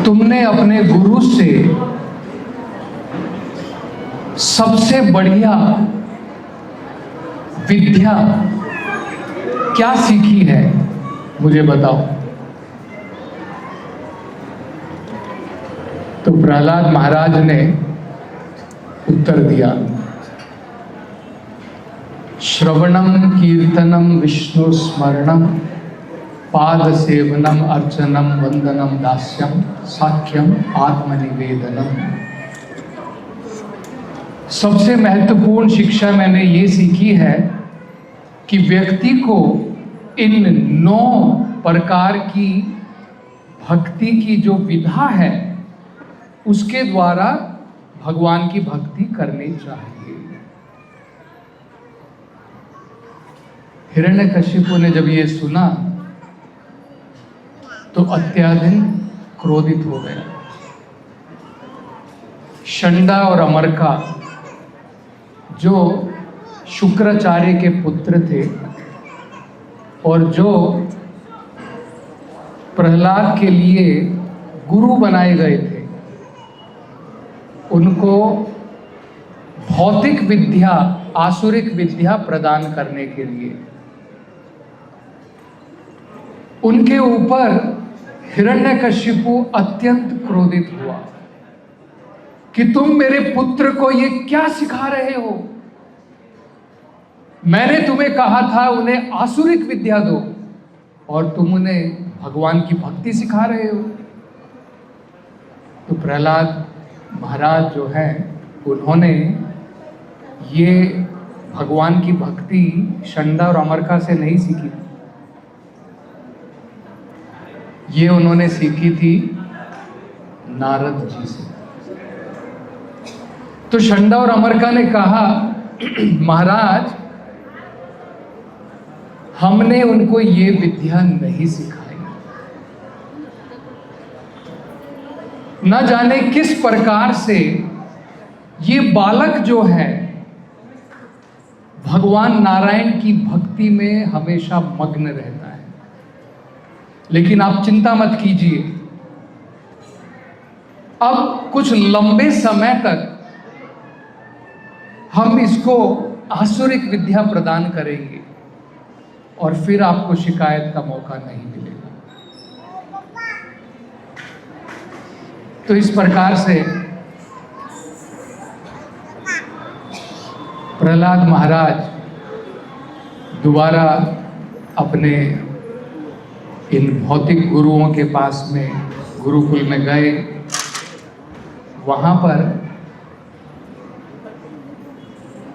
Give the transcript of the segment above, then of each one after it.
तुमने अपने गुरु से सबसे बढ़िया विद्या क्या सीखी है, मुझे बताओ। तो प्रहलाद महाराज ने उत्तर दिया, श्रवणम कीर्तनम विष्णु स्मरणम पाद सेवनम अर्चनम वंदनम दास्यम साख्यम आत्मनिवेदनम। सबसे महत्वपूर्ण शिक्षा मैंने ये सीखी है कि व्यक्ति को इन 9 प्रकार की भक्ति की जो विधा है उसके द्वारा भगवान की भक्ति करनी चाहिए। हिरण्यकशिपु ने जब ये सुना तो अत्यधिक क्रोधित हो गया। षंडा और अमरका जो शुक्राचार्य के पुत्र थे और जो प्रहलाद के लिए गुरु बनाए गए थे, उनको भौतिक विद्या, आसुरिक विद्या प्रदान करने के लिए उनके ऊपर हिरण्यकशिपु अत्यंत क्रोधित हुआ कि तुम मेरे पुत्र को ये क्या सिखा रहे हो। मैंने तुम्हें कहा था उन्हें आसुरिक विद्या दो और तुम उन्हें भगवान की भक्ति सिखा रहे हो। तो प्रहलाद महाराज जो है उन्होंने ये भगवान की भक्ति षंडा और अमरका से नहीं सीखी थी, ये उन्होंने सीखी थी नारद जी से। तो षंडा और अमरका ने कहा, महाराज हमने उनको ये विद्या नहीं सिखाई, न जाने किस प्रकार से ये बालक जो है भगवान नारायण की भक्ति में हमेशा मग्न रहता है। लेकिन आप चिंता मत कीजिए, अब कुछ लंबे समय तक हम इसको आसुरिक विद्या प्रदान करेंगे और फिर आपको शिकायत का मौका नहीं मिलेगा। तो इस प्रकार से प्रहलाद महाराज दोबारा अपने इन भौतिक गुरुओं के पास में गुरुकुल में गए। वहां पर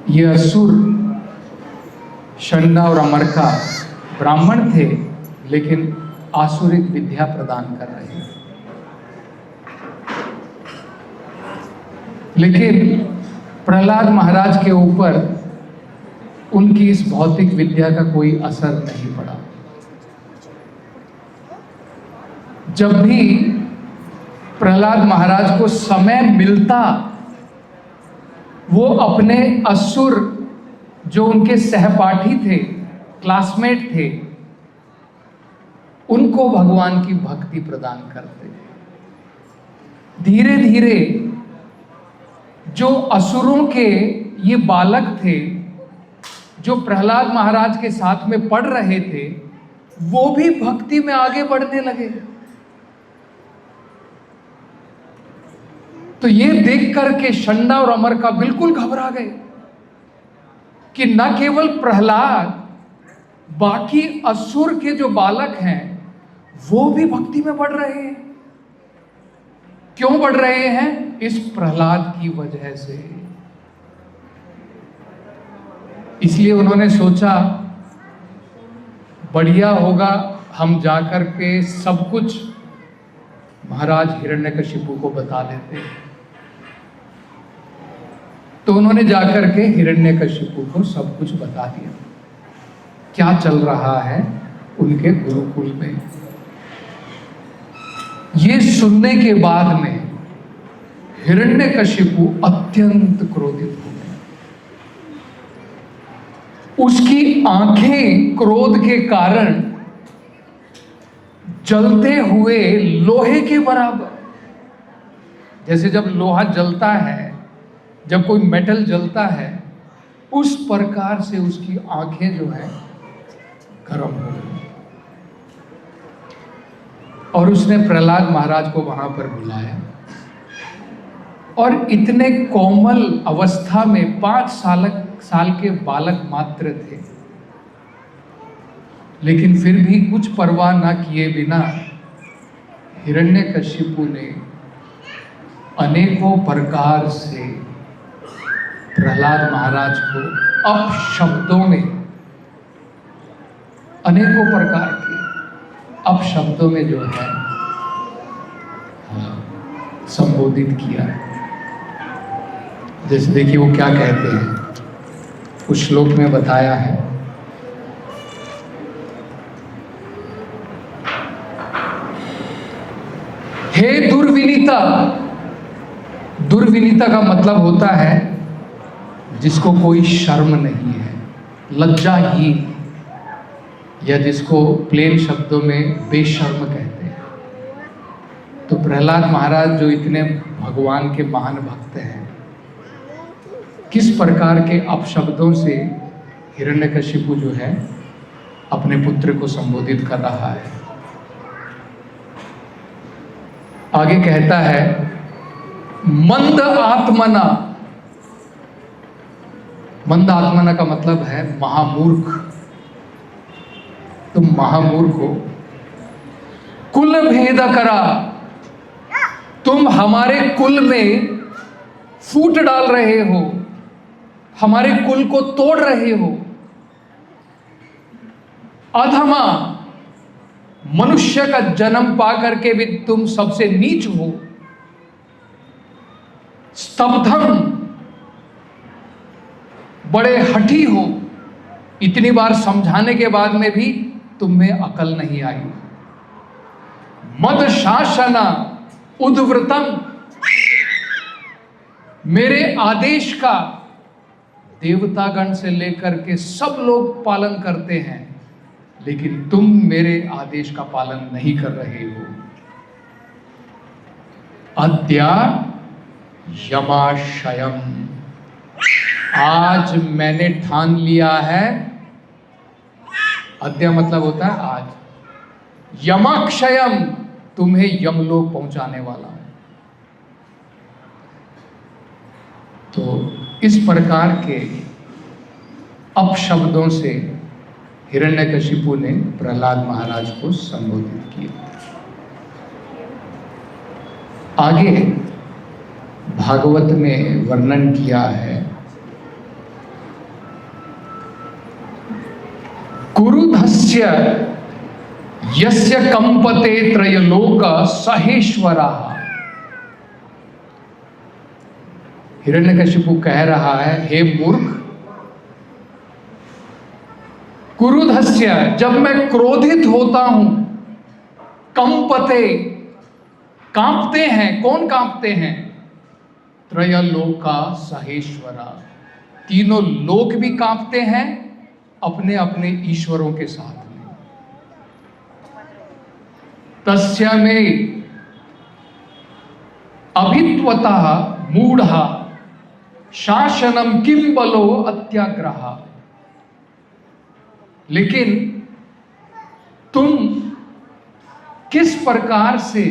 ये असुर षंडा और अमरका ब्राह्मण थे लेकिन आसुरिक विद्या प्रदान कर रहे हैं। लेकिन प्रहलाद महाराज के ऊपर उनकी इस भौतिक विद्या का कोई असर नहीं पड़ा। जब भी प्रहलाद महाराज को समय मिलता वो अपने असुर जो उनके सहपाठी थे, क्लासमेट थे, उनको भगवान की भक्ति प्रदान करते। धीरे धीरे जो असुरों के ये बालक थे जो प्रहलाद महाराज के साथ में पढ़ रहे थे, वो भी भक्ति में आगे बढ़ने लगे। तो ये देख करके षंडा और अमरका बिल्कुल घबरा गए कि न केवल प्रहलाद, बाकी असुर के जो बालक हैं वो भी भक्ति में बढ़ रहे हैं। क्यों बढ़ रहे हैं? इस प्रहलाद की वजह से। इसलिए उन्होंने सोचा बढ़िया होगा हम जाकर के सब कुछ महाराज हिरण्यकशिपु को बता देते। तो उन्होंने जाकर के हिरण्यकशिपु को सब कुछ बता दिया, क्या चल रहा है उनके गुरुकुल में। ये सुनने के बाद में हिरण्यकशिपु अत्यंत क्रोधित हो गया। उसकी आंखें क्रोध के कारण जलते हुए लोहे के बराबर, जैसे जब लोहा जलता है, जब कोई मेटल जलता है, उस प्रकार से उसकी आंखें जो है गर्म हो गई। और उसने प्रहलाद महाराज को वहां पर बुलाया और इतने कोमल अवस्था में 5 साल के बालक मात्र थे, लेकिन फिर भी कुछ परवाह ना किए बिना हिरण्यकशिपु ने अनेकों प्रकार से प्रहलाद महाराज को अपशब्दों में, अनेकों प्रकार के अपशब्दों में जो है संबोधित किया। जैसे देखिए वो क्या कहते हैं, उस श्लोक में बताया है, हे दुर्विनीता। दुर्विनीता का मतलब होता है जिसको कोई शर्म नहीं है, लज्जाहीन, या जिसको प्लेन शब्दों में बेशर्म कहते हैं। तो प्रहलाद महाराज जो इतने भगवान के महान भक्त हैं, किस प्रकार के अपशब्दों से हिरण्यकशिपु जो है अपने पुत्र को संबोधित कर रहा है। आगे कहता है, मंद आत्मना। मंद आत्मना का मतलब है महामूर्ख। तुम महामूर्ख हो। कुल भेद करा, तुम हमारे कुल में फूट डाल रहे हो, हमारे कुल को तोड़ रहे हो। अधमा, मनुष्य का जन्म पा करके भी तुम सबसे नीच हो। स्तब्धम, बड़े हठी हो। इतनी बार समझाने के बाद में भी तुम में अकल नहीं आई। मद शासना उद्वृतम, मेरे आदेश का देवतागण से लेकर के सब लोग पालन करते हैं, लेकिन तुम मेरे आदेश का पालन नहीं कर रहे हो। अद्या यमाशयम, आज मैंने ठान लिया है। अद्या मतलब होता है आज। यमाक्षयम, तुम्हें यमलोक पहुंचाने वाला हूं। तो इस प्रकार के अपशब्दों से हिरण्यकशिपु ने प्रहलाद महाराज को संबोधित किया। आगे भागवत में वर्णन किया है, कुरुधस्य यस्य कंपते त्रयलोक सहेश्वरा। हिरण्यकशिपु कह रहा है, हे मूर्ख, कुरुधस्य, जब मैं क्रोधित होता हूं, कंपते, कांपते हैं। कौन कांपते हैं? त्रयलोका सहेश्वरा, तीनों लोक भी कांपते हैं अपने अपने ईश्वरों के साथ में। तस्य में अभित्वतः मूढ़ा शासनम किम बलो अत्याग्रह। लेकिन तुम किस प्रकार से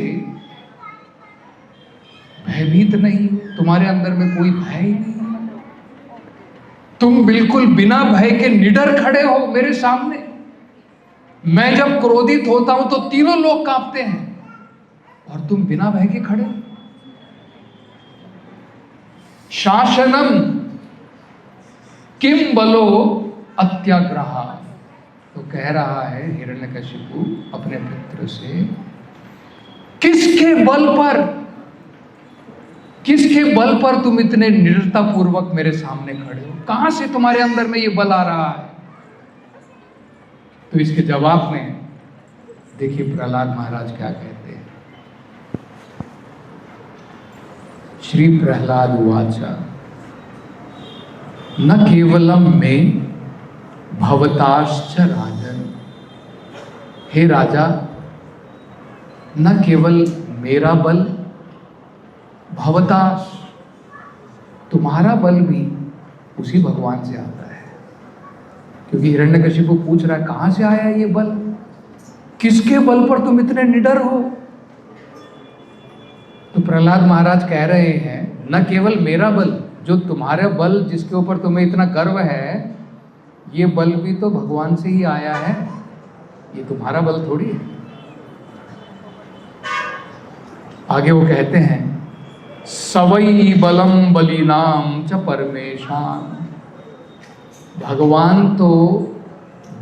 भयभीत नहीं हो, तुम्हारे अंदर में कोई भय ही नहीं। तुम बिल्कुल बिना भय के निडर खड़े हो मेरे सामने। मैं जब क्रोधित होता हूं तो तीनों लोग कांपते हैं और तुम बिना भय के खड़े हो। शासनम किम बलो अत्याग्रह, तो कह रहा है हिरण्यकशिपु अपने पुत्र से, किसके बल पर तुम इतने निडरता पूर्वक मेरे सामने खड़े हो? कहां से तुम्हारे अंदर में ये बल आ रहा है? तो इसके जवाब में देखिए प्रहलाद महाराज क्या कहते हैं। श्री प्रहलाद उवाच, न केवलम में भवताश्च राजन। हे राजा, न केवल मेरा बल भवताश, तुम्हारा बल भी उसी भगवान से आता है। क्योंकि हिरण्यकशिपु पूछ रहा है कहां से आया ये बल, किसके बल पर तुम इतने निडर हो। तो प्रहलाद महाराज कह रहे हैं न केवल मेरा बल, जो तुम्हारे बल जिसके ऊपर तुम्हें इतना गर्व है, ये बल भी तो भगवान से ही आया है, ये तुम्हारा बल थोड़ी है। आगे वो कहते हैं सवई बलम बलिनाम च परमेशान, भगवान तो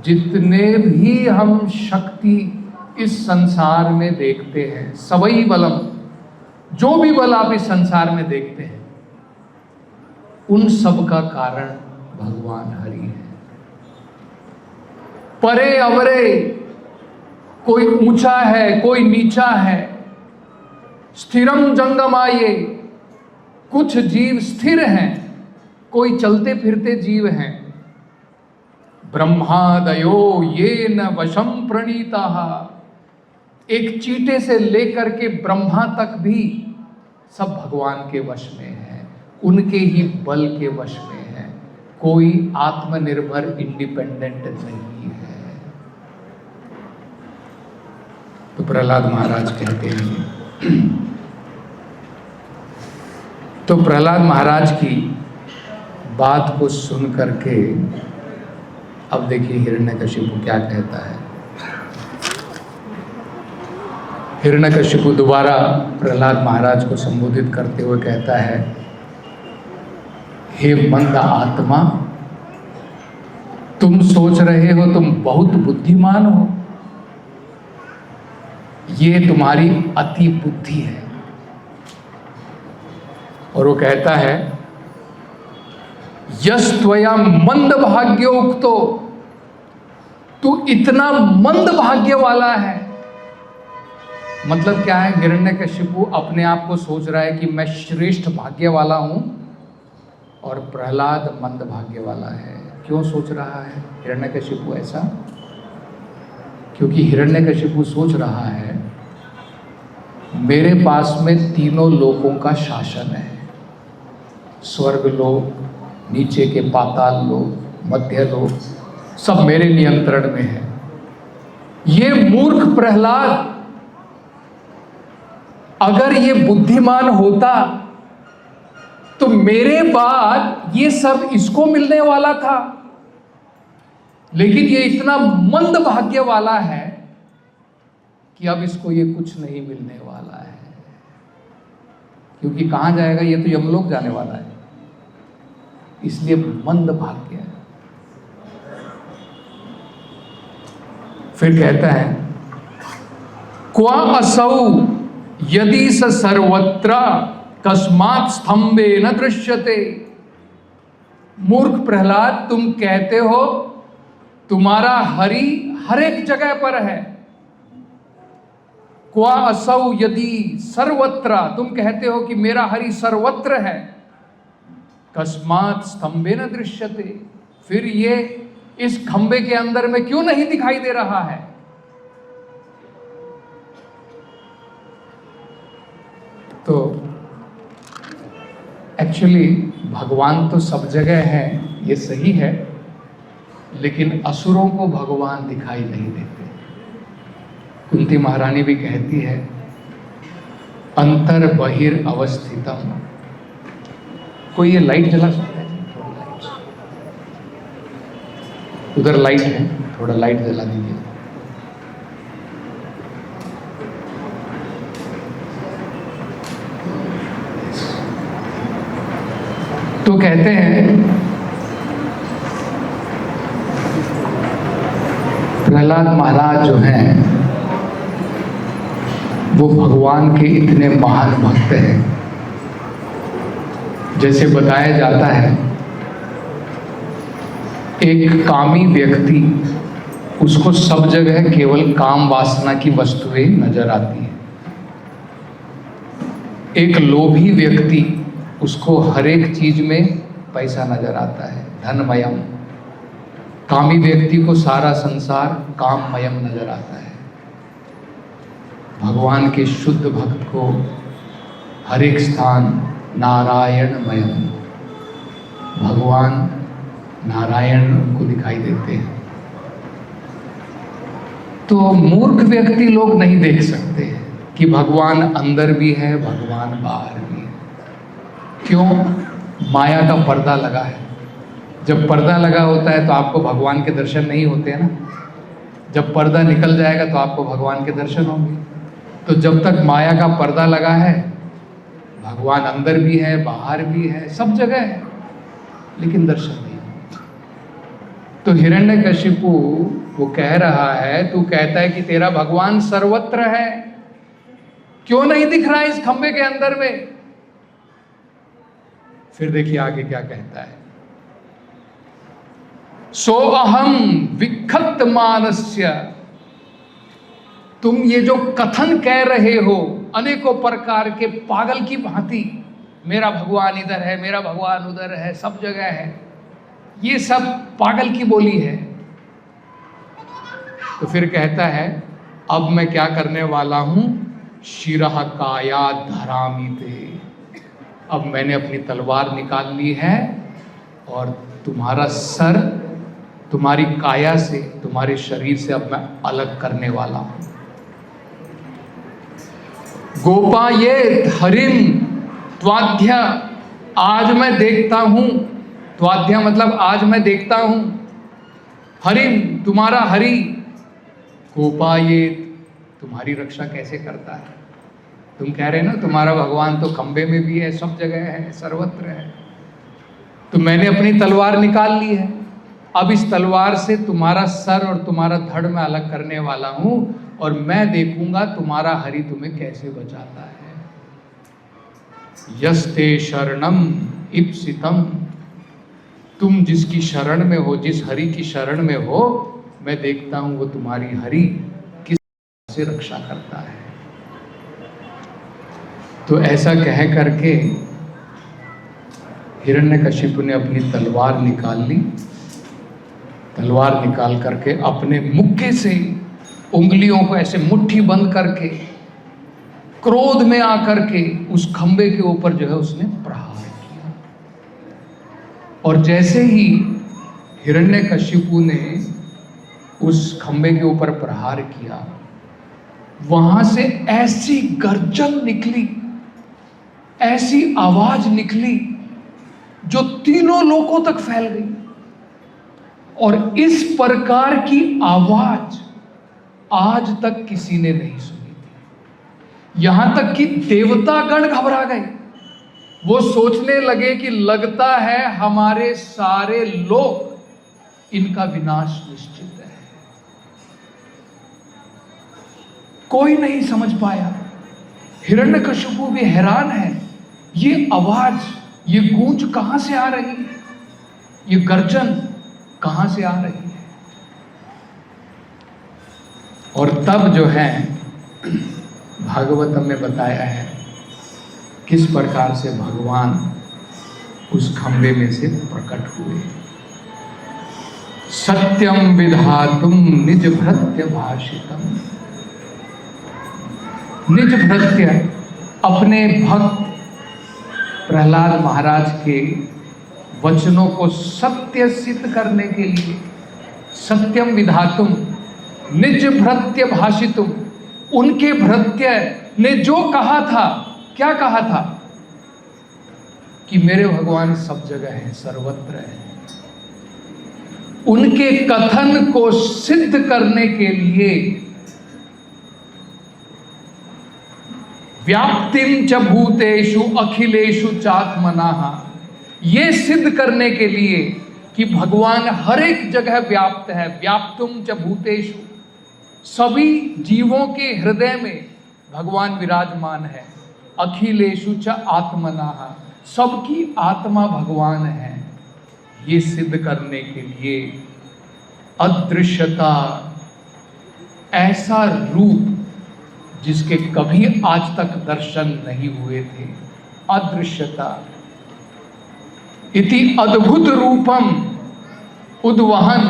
जितने भी हम शक्ति इस संसार में देखते हैं, सवई बलम, जो भी बल आप इस संसार में देखते हैं, उन सब का कारण भगवान हरि है। परे अवरे, कोई ऊंचा है कोई नीचा है, स्थिरम जंगमाये, कुछ जीव स्थिर हैं, कोई चलते फिरते जीव हैं। ब्रह्मादयो ये न वशम प्रणीता, एक चींटे से लेकर के ब्रह्मा तक भी सब भगवान के वश में है, उनके ही बल के वश में है, कोई आत्मनिर्भर इंडिपेंडेंट नहीं है। तो प्रहलाद महाराज कहते हैं, तो प्रहलाद महाराज की बात को सुन करके अब देखिए हिरण्यकशिपु क्या कहता है। हिरण्यकशिपु दोबारा प्रहलाद महाराज को संबोधित करते हुए कहता है, हे मंद आत्मा, तुम सोच रहे हो तुम बहुत बुद्धिमान हो, ये तुम्हारी अति बुद्धि है। और वो कहता है यश त्वया मंद भाग्योक्तो, तू इतना मंद भाग्य वाला है। मतलब क्या है, हिरण्यकशिपु अपने आप को सोच रहा है कि मैं श्रेष्ठ भाग्य वाला हूं और प्रहलाद मंद भाग्य वाला है। क्यों सोच रहा है हिरण्यकशिपु ऐसा? क्योंकि हिरण्यकशिपु सोच रहा है मेरे पास में तीनों लोकों का शासन है, स्वर्ग लोक, नीचे के पाताल लोक, मध्य लोक, सब मेरे नियंत्रण में है। ये मूर्ख प्रहलाद अगर ये बुद्धिमान होता तो मेरे बाद ये सब इसको मिलने वाला था, लेकिन ये इतना मंद भाग्य वाला है कि अब इसको ये कुछ नहीं मिलने वाला है। क्योंकि कहां जाएगा, ये तो यमलोक जाने वाला है, इसलिए मंद भाग्य है। फिर कहता है क्वा असौ यदि स सर्वत्र कस्मात् स्तंभे न दृश्यते। मूर्ख प्रहलाद, तुम कहते हो तुम्हारा हरि हर एक जगह पर है। क्वा असौ यदि सर्वत्र, तुम कहते हो कि मेरा हरि सर्वत्र है, कस्मात् स्तंभे न दृश्यते, फिर ये इस खंबे के अंदर में क्यों नहीं दिखाई दे रहा है? तो एक्चुअली भगवान तो सब जगह है, ये सही है, लेकिन असुरों को भगवान दिखाई नहीं देते। कुंती महारानी भी कहती है अंतर बहिर अवस्थितम। कोई ये लाइट जला सकता है? उधर लाइट है, थोड़ा लाइट जला दीजिए। तो कहते हैं प्रहलाद महाराज जो हैं वो भगवान के इतने महान भक्त हैं। जैसे बताया जाता है एक कामी व्यक्ति, उसको सब जगह केवल काम वासना की वस्तुएं नजर आती है। एक लोभी व्यक्ति, उसको हर एक चीज में पैसा नजर आता है, धनमयम। कामी व्यक्ति को सारा संसार काममयम नजर आता है। भगवान के शुद्ध भक्त को हर एक स्थान नारायणमय, भगवान नारायण उनको दिखाई देते हैं। तो मूर्ख व्यक्ति लोग नहीं देख सकते कि भगवान अंदर भी है, भगवान बाहर भी है। क्यों? माया का पर्दा लगा है। जब पर्दा लगा होता है तो आपको भगवान के दर्शन नहीं होते हैं ना। जब पर्दा निकल जाएगा तो आपको भगवान के दर्शन होंगे। तो जब तक माया का पर्दा लगा है, भगवान अंदर भी है, बाहर भी है, सब जगह है, लेकिन दर्शन नहीं होता। तो हिरण्यकशिपु वो कह रहा है, तू कहता है कि तेरा भगवान सर्वत्र है, क्यों नहीं दिख रहा है इस खंबे के अंदर में? फिर देखिए आगे क्या कहता है। सो अहम विखत मानस्य, तुम ये जो कथन कह रहे हो अनेकों प्रकार के पागल की भांति, मेरा भगवान इधर है, मेरा भगवान उधर है, सब जगह है, ये सब पागल की बोली है। तो फिर कहता है, अब मैं क्या करने वाला हूं? शिरः काया धरामीते, अब मैंने अपनी तलवार निकाल ली है और तुम्हारा सर तुम्हारी काया से, तुम्हारे शरीर से अब मैं अलग करने वाला हूं। गोपायेत हरिम त्वाध्या, आज मैं देखता हूं, त्वाध्या मतलब आज मैं देखता हूं, हरिम तुम्हारा हरि, गोपायेत तुम्हारी रक्षा कैसे करता है। तुम कह रहे ना तुम्हारा भगवान तो खंबे में भी है, सब जगह है, सर्वत्र है। तो मैंने अपनी तलवार निकाल ली है, अब इस तलवार से तुम्हारा सर और तुम्हारा धड़ में अलग करने वाला हूं, और मैं देखूंगा तुम्हारा हरि तुम्हें कैसे बचाता है। यस्ते शरणम इप्सितम, तुम जिसकी शरण में हो, जिस हरि की शरण में हो, मैं देखता हूं वो तुम्हारी हरि किस तरह से रक्षा करता है। तो ऐसा कह करके हिरण्यकशिपु ने अपनी तलवार निकाल ली। तलवार निकाल करके अपने मुक्के से उंगलियों को ऐसे मुट्ठी बंद करके क्रोध में आकर के उस खंबे के ऊपर जो है उसने प्रहार किया। और जैसे ही हिरण्यकशिपु ने उस खंबे के ऊपर प्रहार किया, वहां से ऐसी गर्जन निकली, ऐसी आवाज निकली जो तीनों लोकों तक फैल गई। और इस प्रकार की आवाज आज तक किसी ने नहीं सुनी थी। यहां तक कि देवतागण घबरा गए। वो सोचने लगे कि लगता है हमारे सारे लोग, इनका विनाश निश्चित है। कोई नहीं समझ पाया। हिरण्यकशिपु भी हैरान है, ये आवाज, ये गूंज कहां से आ रही है, ये गर्जन कहां से आ रही है। और तब जो है भागवतम में बताया है किस प्रकार से भगवान उस खंबे में से प्रकट हुए। सत्यम विधातुम निज भृत्य भाषितम, निज भृत्य अपने भक्त प्रहलाद महाराज के वचनों को सत्य सिद्ध करने के लिए, सत्यम विधातुम निज भृत्य भाषितुम, उनके भृत्य ने जो कहा था, क्या कहा था कि मेरे भगवान सब जगह है, सर्वत्र है। उनके कथन को सिद्ध करने के लिए व्याप्तिम च भूतेषु अखिलेषु चात्मनाः, ये सिद्ध करने के लिए कि भगवान हर एक जगह व्याप्त है। व्याप्तुम च भूतेषु, सभी जीवों के हृदय में भगवान विराजमान है। अखिलेषु च आत्मनाः, सबकी आत्मा भगवान है। ये सिद्ध करने के लिए अदृश्यता, ऐसा रूप जिसके कभी आज तक दर्शन नहीं हुए थे, अदृश्यता, इति अद्भुत रूपम उद्वहन,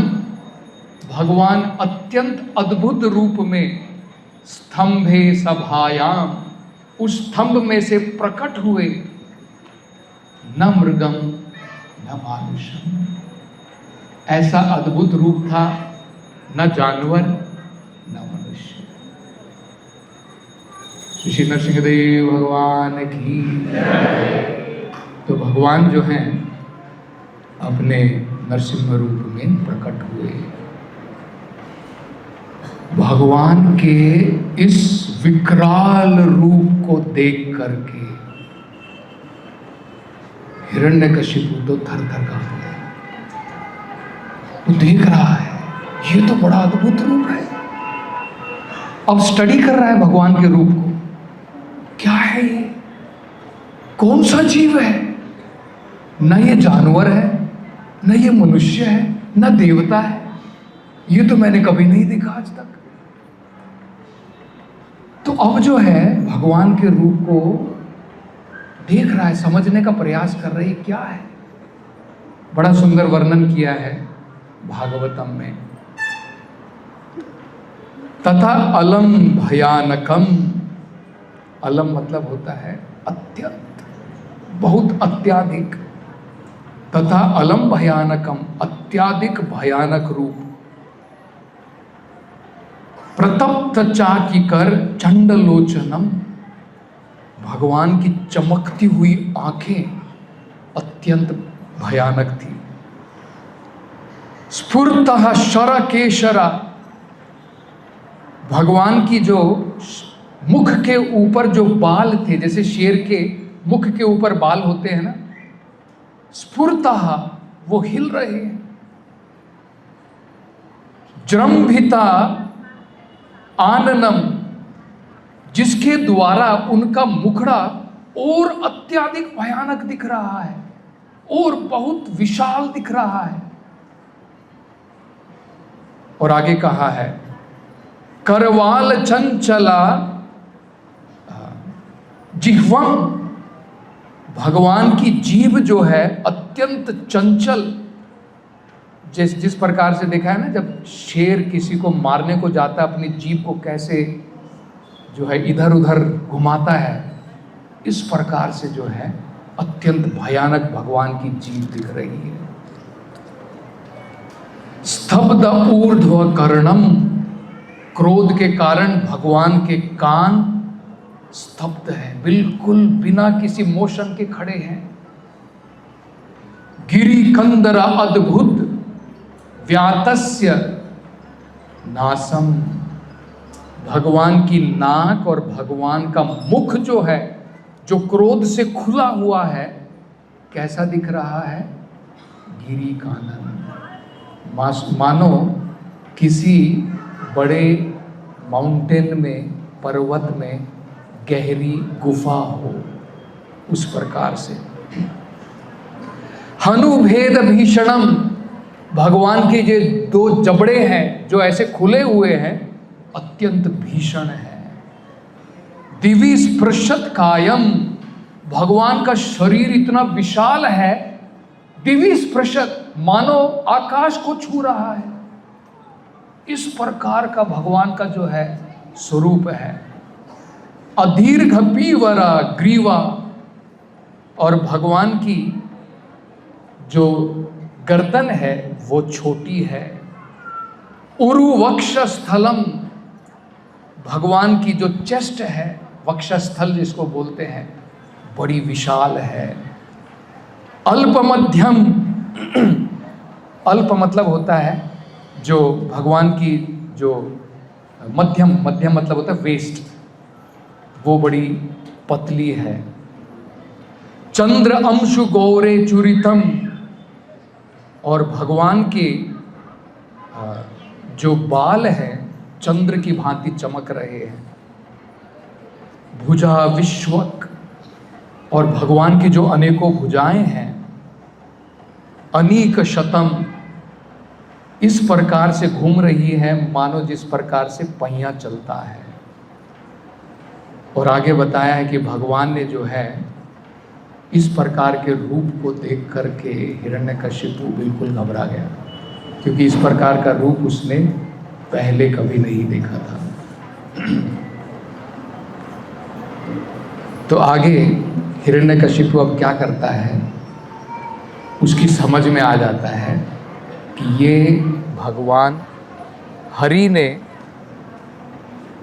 भगवान अत्यंत अद्भुत रूप में स्तंभे सभायाम, उस स्तंभ में से प्रकट हुए, न मृगम न मानुषम। ऐसा अद्भुत रूप था, न जानवर न मनुष्य। श्री नरसिंहदेव भगवान की। तो भगवान जो हैं अपने नरसिंह रूप में प्रकट हुए। भगवान के इस विकराल रूप को देख करके हिरण्यकशिपु तो थर थर कांप गया। वो देख रहा है, ये तो बड़ा अद्भुत रूप है। अब स्टडी कर रहा है भगवान के रूप को। क्या है ये? कौन सा जीव है? न ये जानवर है, न ये मनुष्य है, न देवता है। ये तो मैंने कभी नहीं देखा आज तक। तो अब जो है भगवान के रूप को देख रहा है, समझने का प्रयास कर रही क्या है। बड़ा सुंदर वर्णन किया है भागवतम में। तथा अलम भयानकम। अलम मतलब होता है अत्यंत, बहुत अत्याधिक। तथा अलम भयानकम, अत्याधिक भयानक रूप। प्रतप्त चाकिकर चंडलोचनम। भगवान की चमकती हुई आंखें अत्यंत भयानक थी। स्फुरतः शर केशरा। भगवान की जो मुख के ऊपर जो बाल थे, जैसे शेर के मुख के ऊपर बाल होते हैं ना, स्फुरतः वो हिल रहे हैं। जृंभिता आननम, जिसके द्वारा उनका मुखड़ा और अत्यधिक भयानक दिख रहा है और बहुत विशाल दिख रहा है। और आगे कहा है करवाल चंचला जिह्वम। भगवान की जीभ जो है अत्यंत चंचल। जिस प्रकार से देखा है ना, जब शेर किसी को मारने को जाता है अपनी जीभ को कैसे जो है इधर उधर घुमाता है, इस प्रकार से जो है अत्यंत भयानक भगवान की जीभ दिख रही है। स्तब्ध ऊर्ध्व कर्णम। क्रोध के कारण भगवान के कान स्तब्ध है, बिल्कुल बिना किसी मोशन के खड़े हैं। गिरि कंदरा अद्भुत व्यातस्य नासम। भगवान की नाक और भगवान का मुख जो है, जो क्रोध से खुला हुआ है, कैसा दिख रहा है? गिरि कानन। मानो किसी बड़े माउंटेन में, पर्वत में गहरी गुफा हो, उस प्रकार से। हनुभेद भीषणम। भगवान के जो दो जबड़े हैं जो ऐसे खुले हुए हैं, अत्यंत भीषण है। दिवि स्पृशत कायम। भगवान का शरीर इतना विशाल है, दिवि स्पृशत, मानो आकाश को छू रहा है। इस प्रकार का भगवान का जो है स्वरूप है। अदीर्घ पीवरा ग्रीवा। और भगवान की जो गर्दन है वो छोटी है। उरु वक्ष स्थलम। भगवान की जो चेस्ट है, वक्षस्थल जिसको बोलते हैं, बड़ी विशाल है। अल्प मध्यम। अल्प मतलब होता है जो भगवान की जो मध्यम, मध्यम मतलब होता है वेस्ट, वो बड़ी पतली है। चंद्र अंशु गौरे चुरितम। और भगवान के जो बाल हैं चंद्र की भांति चमक रहे हैं। भुजा विश्वक। और भगवान की जो अनेकों भुजाएं हैं, अनीक शतम, इस प्रकार से घूम रही है मानो जिस प्रकार से पहिया चलता है। और आगे बताया है कि भगवान ने जो है इस प्रकार के रूप को देख करके हिरण्यकशिपु बिल्कुल घबरा गया, क्योंकि इस प्रकार का रूप उसने पहले कभी नहीं देखा था। तो आगे हिरण्यकशिपु अब क्या करता है, उसकी समझ में आ जाता है कि ये भगवान हरि ने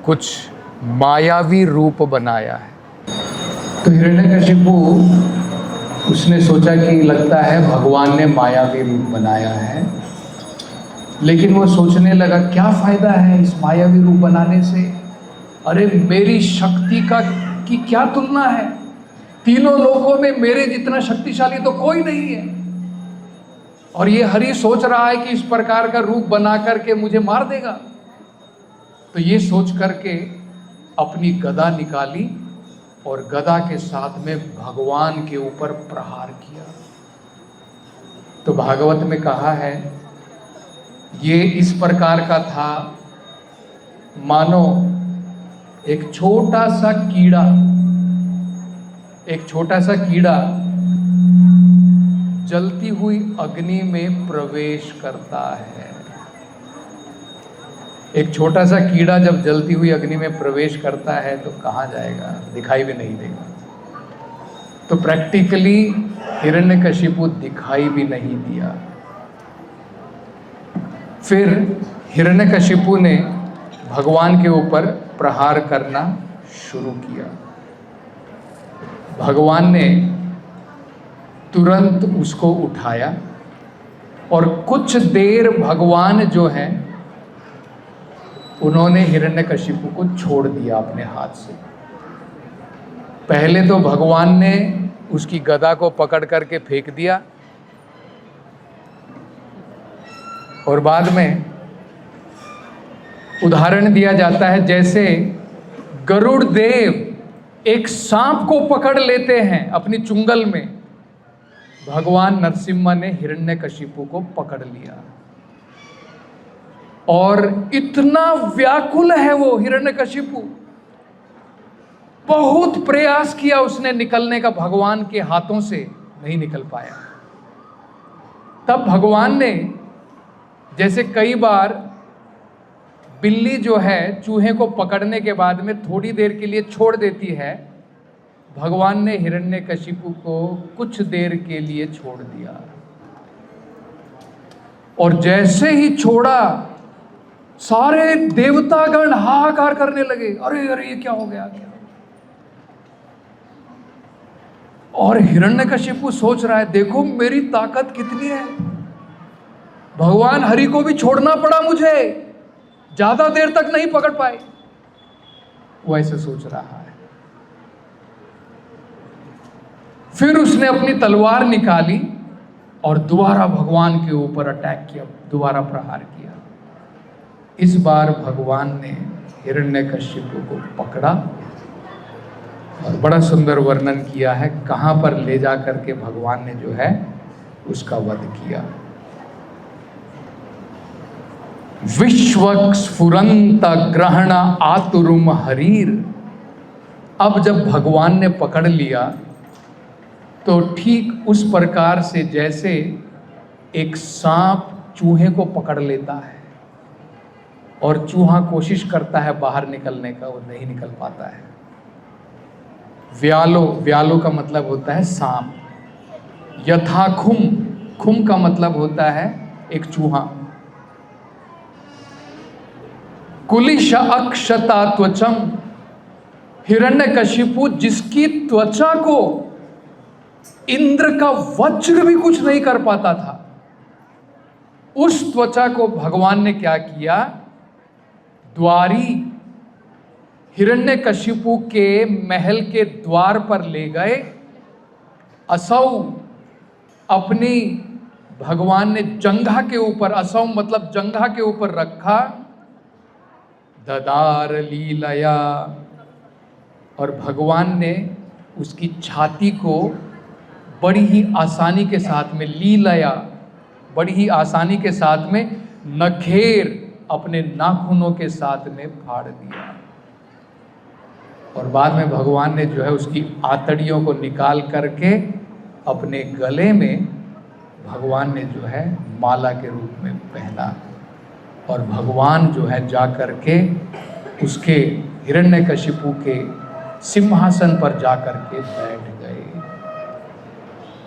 कुछ मायावी रूप बनाया है। तो हिरण्यकशिपु उसने सोचा कि लगता है भगवान ने मायावी रूप बनाया है, लेकिन वो सोचने लगा क्या फायदा है इस मायावी रूप बनाने से, अरे मेरी शक्ति की क्या तुलना है, तीनों लोकों में मेरे जितना शक्तिशाली तो कोई नहीं है, और ये हरि सोच रहा है कि इस प्रकार का रूप बना करके मुझे मार देगा। तो ये सोच करके अपनी गदा निकाली और गदा के साथ में भगवान के ऊपर प्रहार किया। तो भागवत में कहा है ये इस प्रकार का था, मानो एक छोटा सा कीड़ा जलती हुई अग्नि में प्रवेश करता है। एक छोटा सा कीड़ा जब जलती हुई अग्नि में प्रवेश करता है तो कहाँ जाएगा, दिखाई भी नहीं देगा। तो प्रैक्टिकली हिरण्यकशिपु दिखाई भी नहीं दिया। फिर हिरण्यकशिपु ने भगवान के ऊपर प्रहार करना शुरू किया। भगवान ने तुरंत उसको उठाया और कुछ देर भगवान जो हैं उन्होंने हिरण्यकशिपु को छोड़ दिया अपने हाथ से। पहले तो भगवान ने उसकी गदा को पकड़ करके फेंक दिया और बाद में उदाहरण दिया जाता है जैसे गरुड़ देव एक सांप को पकड़ लेते हैं अपनी चुंगल में, भगवान नरसिम्हा ने हिरण्यकशिपु को पकड़ लिया। और इतना व्याकुल है वो हिरण्यकशिपु, बहुत प्रयास किया उसने निकलने का, भगवान के हाथों से नहीं निकल पाया। तब भगवान ने, जैसे कई बार बिल्ली जो है चूहे को पकड़ने के बाद में थोड़ी देर के लिए छोड़ देती है, भगवान ने हिरण्यकशिपु को कुछ देर के लिए छोड़ दिया। और जैसे ही छोड़ा सारे देवतागण हाहाकार करने लगे, अरे अरे ये क्या हो गया क्या। और हिरण्यकशिपु सोच रहा है देखो मेरी ताकत कितनी है, भगवान हरि को भी छोड़ना पड़ा मुझे, ज्यादा देर तक नहीं पकड़ पाए, वो ऐसे सोच रहा है। फिर उसने अपनी तलवार निकाली और दोबारा भगवान के ऊपर अटैक किया, दोबारा प्रहार किया। इस बार भगवान ने हिरण्यकशिपु को पकड़ा और बड़ा सुंदर वर्णन किया है कहाँ पर ले जा करके भगवान ने जो है उसका वध किया। विश्वस्फुरंत ग्रहण आतुरुम हरीर। अब जब भगवान ने पकड़ लिया तो ठीक उस प्रकार से जैसे एक सांप चूहे को पकड़ लेता है और चूहा कोशिश करता है बाहर निकलने का, वो नहीं निकल पाता है। व्यालो का मतलब होता है सांप। यथा खुम का मतलब होता है एक चूहा। कुलिश अक्षता त्वचम। हिरण्यकशिपु जिसकी त्वचा को इंद्र का वज्र भी कुछ नहीं कर पाता था, उस त्वचा को भगवान ने क्या किया, द्वारी हिरण्यकशिपु के महल के द्वार पर ले गए। असौ अपनी भगवान ने जंघा के ऊपर, असौ मतलब जंघा के ऊपर रखा। ददार लीलया, और भगवान ने उसकी छाती को बड़ी ही आसानी के साथ में, लीलया बड़ी ही आसानी के साथ में, नखेर अपने नाखूनों के साथ में फाड़ दिया। और बाद में भगवान ने जो है उसकी आतड़ियों को निकाल करके अपने गले में भगवान ने जो है माला के रूप में पहना। और भगवान जो है जा कर के उसके हिरण्यकशिपु के सिंहासन पर जाकर के बैठ गए।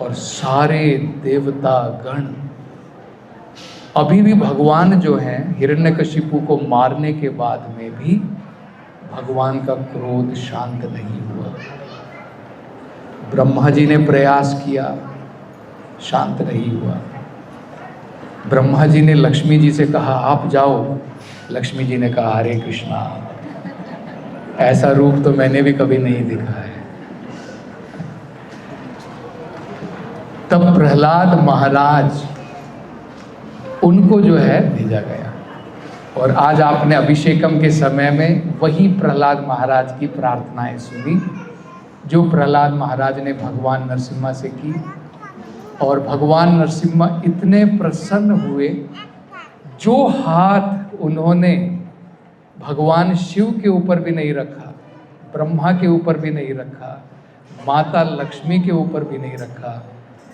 और सारे देवता गण, अभी भी भगवान जो हैं हिरण्यकशिपु को मारने के बाद में भी भगवान का क्रोध शांत नहीं हुआ। ब्रह्मा जी ने प्रयास किया, शांत नहीं हुआ। ब्रह्मा जी ने लक्ष्मी जी से कहा आप जाओ। लक्ष्मी जी ने कहा हरे कृष्णा, ऐसा रूप तो मैंने भी कभी नहीं देखा है। तब प्रहलाद महाराज उनको जो है भेजा गया। और आज आपने अभिषेकम के समय में वही प्रहलाद महाराज की प्रार्थनाएं सुनी जो प्रहलाद महाराज ने भगवान नरसिम्हा से की। और भगवान नरसिम्हा इतने प्रसन्न हुए, जो हाथ उन्होंने भगवान शिव के ऊपर भी नहीं रखा, ब्रह्मा के ऊपर भी नहीं रखा, माता लक्ष्मी के ऊपर भी नहीं रखा,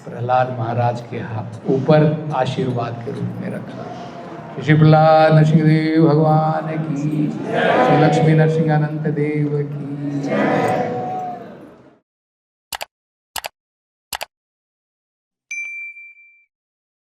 प्रहलाद महाराज के हाथ ऊपर आशीर्वाद के रूप में रखा। श्री प्रहलाद नरसिंह देव भगवान की, श्री लक्ष्मी नरसिंहानंद देव की।